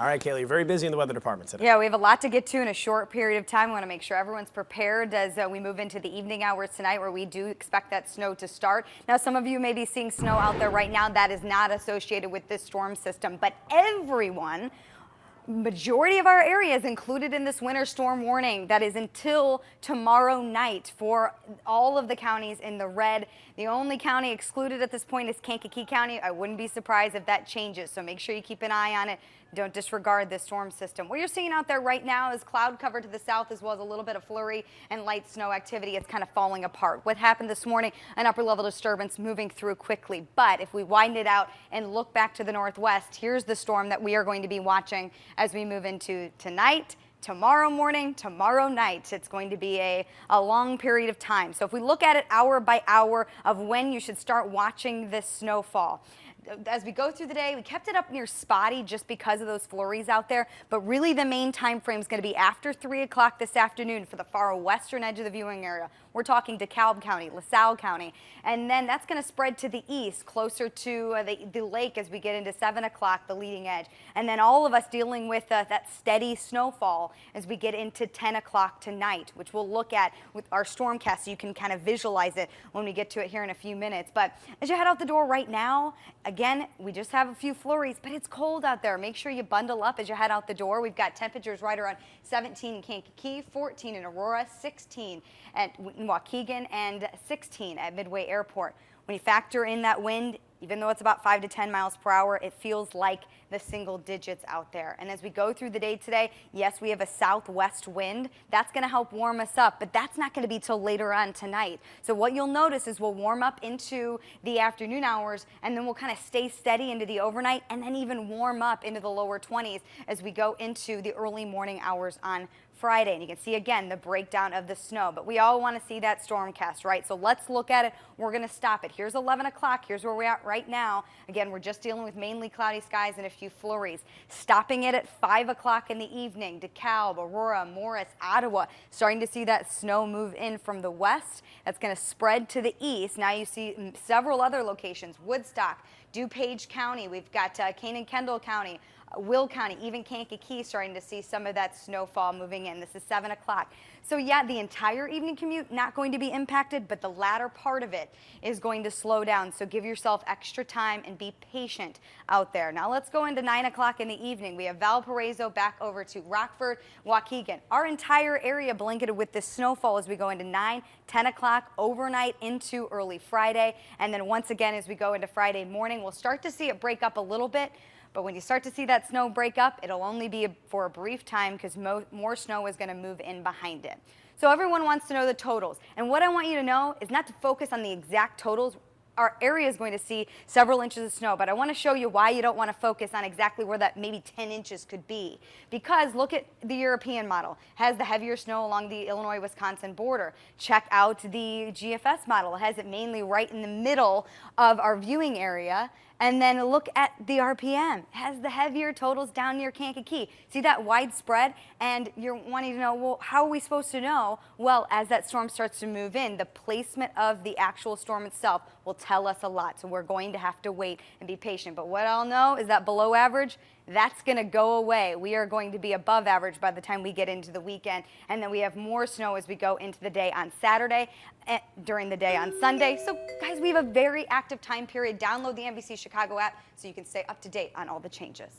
All right, Kaylee, very busy in the weather department today. Yeah, we have a lot to get to in a short period of time. We want to make sure everyone's prepared as we move into the evening hours tonight, where we do expect that snow to start. Now, some of you may be seeing snow out there right now that is not associated with this storm system, but everyone, majority of our area is included in this winter storm warning that is until tomorrow night for all of the counties in the red. The only county excluded at this point is Kankakee County. I wouldn't be surprised if that changes, so make sure you keep an eye on it. Don't disregard this storm system. What you're seeing out there right now is cloud cover to the south, as well as a little bit of flurry and light snow activity. It's kind of falling apart. What happened this morning, an upper level disturbance moving through quickly. But if we widen it out and look back to the northwest, here's the storm that we are going to be watching as we move into tonight, tomorrow morning, tomorrow night. It's going to be a long period of time. So if we look at it hour by hour of when you should start watching this snowfall. As we go through the day, we kept it up near spotty just because of those flurries out there, but really the main time frame is going to be after 3 o'clock this afternoon for the far western edge of the viewing area. We're talking DeKalb County, LaSalle County, and then that's going to spread to the east, closer to the lake as we get into 7 o'clock, the leading edge. And then all of us dealing with that steady snowfall as we get into 10 o'clock tonight, which we'll look at with our stormcast so you can kind of visualize it when we get to it here in a few minutes. But as you head out the door right now, again, we just have a few flurries, but it's cold out there. Make sure you bundle up as you head out the door. We've got temperatures right around 17 in Kankakee, 14 in Aurora, 16 at Waukegan, and 16 at Midway Airport. When you factor in that wind, even though it's about 5 to 10 miles per hour, it feels like the single digits out there. And as we go through the day today, yes, we have a southwest wind. That's going to help warm us up, but that's not going to be till later on tonight. So what you'll notice is we'll warm up into the afternoon hours, and then we'll kind of stay steady into the overnight, and then even warm up into the lower 20s as we go into the early morning hours on Friday. And you can see again the breakdown of the snow, but we all want to see that stormcast, right? So let's look at it. We're going to stop it. Here's 11 o'clock. Here's where we're at right now. Again, we're just dealing with mainly cloudy skies and a few flurries. Stopping it at 5 o'clock in the evening. DeKalb, Aurora, Morris, Ottawa, starting to see that snow move in from the west. That's going to spread to the east. Now you see several other locations. Woodstock, DuPage County. We've got Canaan-Kendall County, Will County, even Kankakee starting to see some of that snowfall moving in. This is 7 o'clock. So yeah, the entire evening commute not going to be impacted, but the latter part of it is going to slow down. So give yourself extra time and be patient out there. Now let's go into 9 o'clock in the evening. We have Valparaiso back over to Rockford, Waukegan. Our entire area blanketed with this snowfall as we go into 9, 10 o'clock overnight into early Friday. And then once again, as we go into Friday morning, we'll start to see it break up a little bit. But when you start to see that snow break up, it'll only be for a brief time because more snow is going to move in behind it. So everyone wants to know the totals. And what I want you to know is not to focus on the exact totals. Our area is going to see several inches of snow, but I want to show you why you don't want to focus on exactly where that maybe 10 inches could be. Because look at the European model. It has the heavier snow along the Illinois-Wisconsin border. Check out the GFS model. It has it mainly right in the middle of our viewing area. And then look at the RPM. It has the heavier totals down near Kankakee. See that widespread? And you're wanting to know, well, how are we supposed to know? Well, as that storm starts to move in, the placement of the actual storm itself will tell us a lot. So we're going to have to wait and be patient. But what I'll know is that below average, that's going to go away. We are going to be above average by the time we get into the weekend. And then we have more snow as we go into the day on Saturday, during the day on Sunday. So guys, we have a very active time period. Download the NBC Chicago app so you can stay up to date on all the changes.